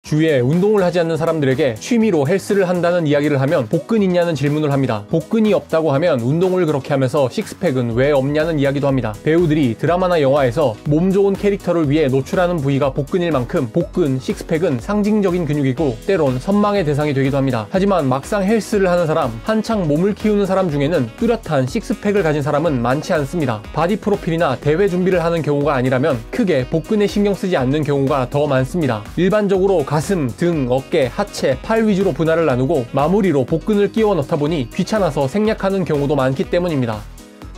주위에 운동을 하지 않는 사람들에게 취미로 헬스를 한다는 이야기를 하면 복근 있냐는 질문을 합니다. 복근이 없다고 하면 운동을 그렇게 하면서 식스팩은 왜 없냐는 이야기도 합니다. 배우들이 드라마나 영화에서 몸 좋은 캐릭터를 위해 노출하는 부위가 복근일 만큼 복근, 식스팩은 상징적인 근육이고 때론 선망의 대상이 되기도 합니다. 하지만 막상 헬스를 하는 사람, 한창 몸을 키우는 사람 중에는 뚜렷한 식스팩을 가진 사람은 많지 않습니다. 바디 프로필이나 대회 준비를 하는 경우가 아니라면 크게 복근에 신경 쓰지 않는 경우가 더 많습니다. 일반적으로 가슴, 등, 어깨, 하체, 팔 위주로 분할을 나누고 마무리로 복근을 끼워 넣다 보니 귀찮아서 생략하는 경우도 많기 때문입니다.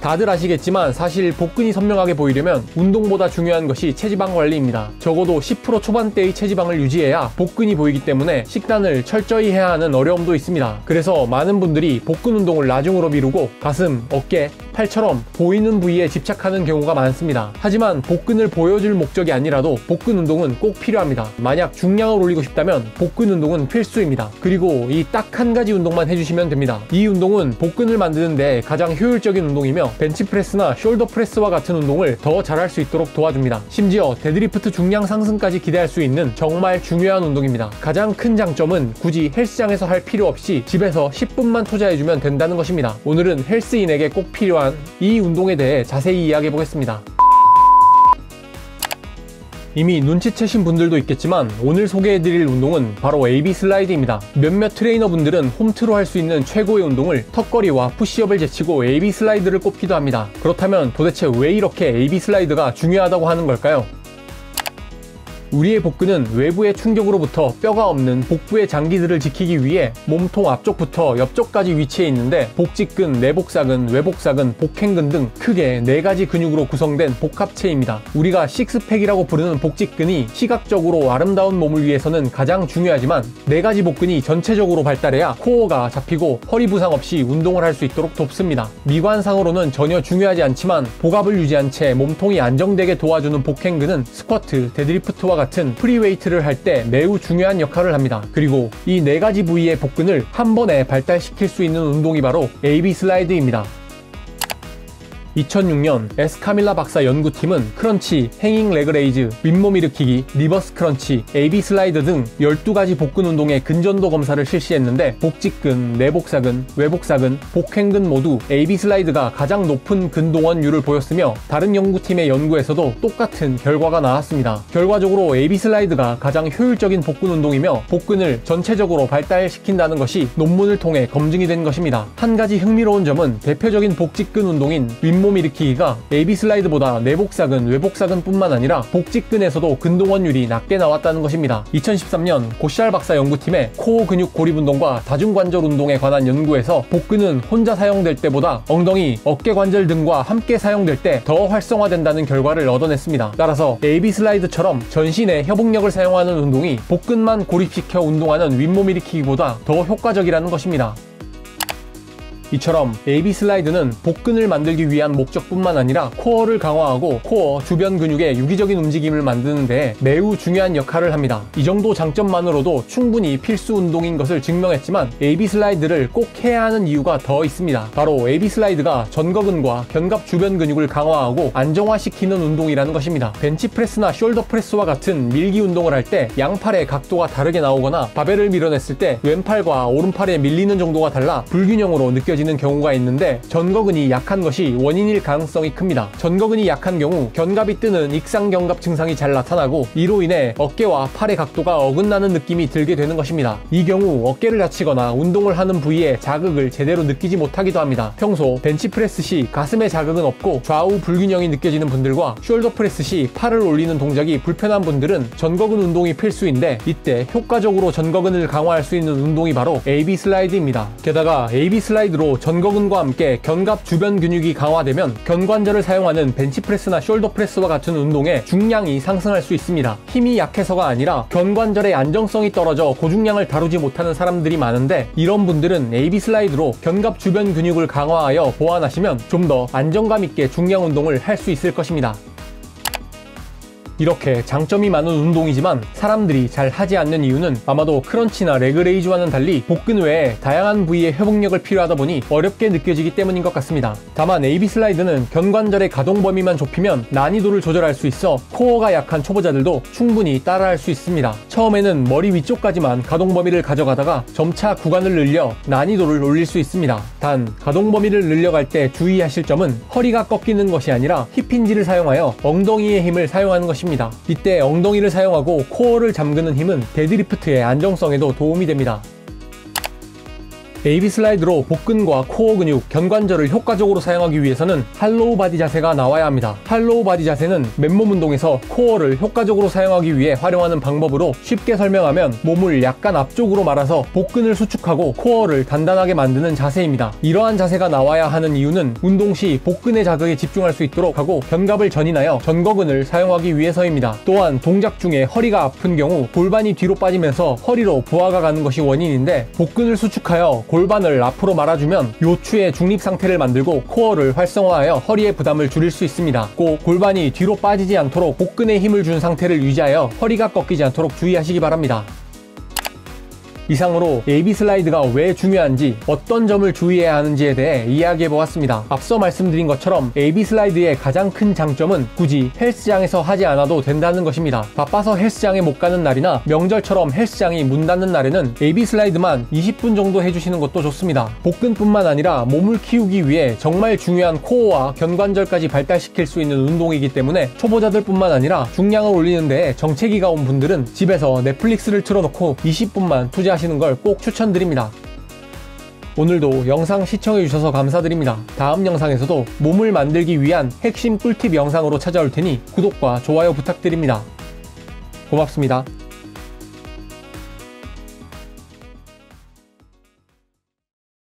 다들 아시겠지만 사실 복근이 선명하게 보이려면 운동보다 중요한 것이 체지방 관리입니다. 적어도 10% 초반대의 체지방을 유지해야 복근이 보이기 때문에 식단을 철저히 해야 하는 어려움도 있습니다. 그래서 많은 분들이 복근 운동을 나중으로 미루고 가슴, 어깨, 팔처럼 보이는 부위에 집착하는 경우가 많습니다. 하지만 복근을 보여줄 목적이 아니라도 복근 운동은 꼭 필요합니다. 만약 중량을 올리고 싶다면 복근 운동은 필수입니다. 그리고 이 딱 한 가지 운동만 해주시면 됩니다. 이 운동은 복근을 만드는 데 가장 효율적인 운동이며 벤치프레스나 숄더프레스와 같은 운동을 더 잘할 수 있도록 도와줍니다. 심지어 데드리프트 중량 상승까지 기대할 수 있는 정말 중요한 운동입니다. 가장 큰 장점은 굳이 헬스장에서 할 필요 없이 집에서 10분만 투자해주면 된다는 것입니다. 오늘은 헬스인에게 꼭 필요한 이 운동에 대해 자세히 이야기해 보겠습니다. 이미 눈치채신 분들도 있겠지만 오늘 소개해드릴 운동은 바로 AB 슬라이드입니다. 몇몇 트레이너분들은 홈트로 할 수 있는 최고의 운동을 턱걸이와 푸시업을 제치고 AB 슬라이드를 꼽기도 합니다. 그렇다면 도대체 왜 이렇게 AB 슬라이드가 중요하다고 하는 걸까요? 우리의 복근은 외부의 충격으로부터 뼈가 없는 복부의 장기들을 지키기 위해 몸통 앞쪽부터 옆쪽까지 위치해 있는데 복직근, 내복사근, 외복사근, 복행근 등 크게 4가지 근육으로 구성된 복합체입니다. 우리가 식스팩이라고 부르는 복직근이 시각적으로 아름다운 몸을 위해서는 가장 중요하지만 4가지 복근이 전체적으로 발달해야 코어가 잡히고 허리 부상 없이 운동을 할 수 있도록 돕습니다. 미관상으로는 전혀 중요하지 않지만 복압을 유지한 채 몸통이 안정되게 도와주는 복행근은 스쿼트, 데드리프트와 같은 프리웨이트를 할 때 매우 중요한 역할을 합니다. 그리고 이 4가지 부위의 복근을 한 번에 발달시킬 수 있는 운동이 바로 AB 슬라이드입니다. 2006년 에스카밀라 박사 연구팀은 크런치, 행잉 레그 레이즈, 윗몸 일으키기, 리버스 크런치, AB 슬라이드 등 12가지 복근 운동의 근전도 검사를 실시했는데 복직근, 내복사근, 외복사근, 복행근 모두 AB 슬라이드가 가장 높은 근동원율을 보였으며 다른 연구팀의 연구에서도 똑같은 결과가 나왔습니다. 결과적으로 AB 슬라이드가 가장 효율적인 복근 운동이며 복근을 전체적으로 발달시킨다는 것이 논문을 통해 검증이 된 것입니다. 한 가지 흥미로운 점은 대표적인 복직근 운동인 윗몸 일으키기가 AB 슬라이드보다 내복사근, 외복사근 뿐만 아니라 복직근에서도 근동원율이 낮게 나왔다는 것입니다. 2013년 고샬 박사 연구팀의 코어 근육 고립 운동과 다중관절 운동에 관한 연구에서 복근은 혼자 사용될 때보다 엉덩이, 어깨 관절 등과 함께 사용될 때 더 활성화된다는 결과를 얻어냈습니다. 따라서 AB 슬라이드처럼 전신의 협응력을 사용하는 운동이 복근만 고립시켜 운동하는 윗몸 일으키기보다 더 효과적이라는 것입니다. 이처럼 AB 슬라이드는 복근을 만들기 위한 목적뿐만 아니라 코어를 강화하고 코어 주변 근육의 유기적인 움직임을 만드는 데 매우 중요한 역할을 합니다. 이 정도 장점만으로도 충분히 필수 운동인 것을 증명했지만 AB 슬라이드를 꼭 해야 하는 이유가 더 있습니다. 바로 AB 슬라이드가 전거근과 견갑 주변 근육을 강화하고 안정화시키는 운동이라는 것입니다. 벤치프레스나 숄더프레스와 같은 밀기 운동을 할 때 양팔의 각도가 다르게 나오거나 바벨을 밀어냈을 때 왼팔과 오른팔에 밀리는 정도가 달라 불균형으로 느껴지는 경우가 있는데 전거근이 약한 것이 원인일 가능성이 큽니다. 전거근이 약한 경우 견갑이 뜨는 익상견갑 증상이 잘 나타나고 이로 인해 어깨와 팔의 각도가 어긋나는 느낌이 들게 되는 것입니다. 이 경우 어깨를 다치거나 운동을 하는 부위에 자극을 제대로 느끼지 못하기도 합니다. 평소 벤치프레스 시 가슴에 자극은 없고 좌우 불균형이 느껴지는 분들과 숄더프레스 시 팔을 올리는 동작이 불편한 분들은 전거근 운동이 필수인데 이때 효과적으로 전거근을 강화할 수 있는 운동이 바로 AB 슬라이드입니다. 게다가 AB 슬라이드로 전거근과 함께 견갑 주변 근육이 강화되면 견관절을 사용하는 벤치프레스나 숄더프레스와 같은 운동에 중량이 상승할 수 있습니다. 힘이 약해서가 아니라 견관절의 안정성이 떨어져 고중량을 다루지 못하는 사람들이 많은데 이런 분들은 AB 슬라이드로 견갑 주변 근육을 강화하여 보완하시면 좀 더 안정감 있게 중량 운동을 할 수 있을 것입니다. 이렇게 장점이 많은 운동이지만 사람들이 잘 하지 않는 이유는 아마도 크런치나 레그레이즈와는 달리 복근 외에 다양한 부위의 회복력을 필요하다 보니 어렵게 느껴지기 때문인 것 같습니다. 다만 AB 슬라이드는 견관절의 가동 범위만 좁히면 난이도를 조절할 수 있어 코어가 약한 초보자들도 충분히 따라할 수 있습니다. 처음에는 머리 위쪽까지만 가동 범위를 가져가다가 점차 구간을 늘려 난이도를 올릴 수 있습니다. 단 가동 범위를 늘려갈 때 주의하실 점은 허리가 꺾이는 것이 아니라 힙힌지를 사용하여 엉덩이의 힘을 사용하는 것입니다. 이때 엉덩이를 사용하고 코어를 잠그는 힘은 데드리프트의 안정성에도 도움이 됩니다. AB 슬라이드로 복근과 코어 근육, 견관절을 효과적으로 사용하기 위해서는 할로우 바디 자세가 나와야 합니다. 할로우 바디 자세는 맨몸 운동에서 코어를 효과적으로 사용하기 위해 활용하는 방법으로 쉽게 설명하면 몸을 약간 앞쪽으로 말아서 복근을 수축하고 코어를 단단하게 만드는 자세입니다. 이러한 자세가 나와야 하는 이유는 운동 시 복근의 자극에 집중할 수 있도록 하고 견갑을 전인하여 전거근을 사용하기 위해서입니다. 또한 동작 중에 허리가 아픈 경우 골반이 뒤로 빠지면서 허리로 부하가 가는 것이 원인인데 복근을 수축하여 골반을 앞으로 말아주면 요추의 중립 상태를 만들고 코어를 활성화하여 허리의 부담을 줄일 수 있습니다. 꼭 골반이 뒤로 빠지지 않도록 복근에 힘을 준 상태를 유지하여 허리가 꺾이지 않도록 주의하시기 바랍니다. 이상으로 AB 슬라이드가 왜 중요한지, 어떤 점을 주의해야 하는지에 대해 이야기해보았습니다. 앞서 말씀드린 것처럼 AB 슬라이드의 가장 큰 장점은 굳이 헬스장에서 하지 않아도 된다는 것입니다. 바빠서 헬스장에 못 가는 날이나 명절처럼 헬스장이 문 닫는 날에는 AB 슬라이드만 20분 정도 해주시는 것도 좋습니다. 복근뿐만 아니라 몸을 키우기 위해 정말 중요한 코어와 견관절까지 발달시킬 수 있는 운동이기 때문에 초보자들뿐만 아니라 중량을 올리는 데에 정체기가 온 분들은 집에서 넷플릭스를 틀어놓고 20분만 투자하시는 걸 꼭 추천드립니다. 오늘도 영상 시청해주셔서 감사드립니다. 다음 영상에서도 몸을 만들기 위한 핵심 꿀팁 영상으로 찾아올 테니 구독과 좋아요 부탁드립니다. 고맙습니다.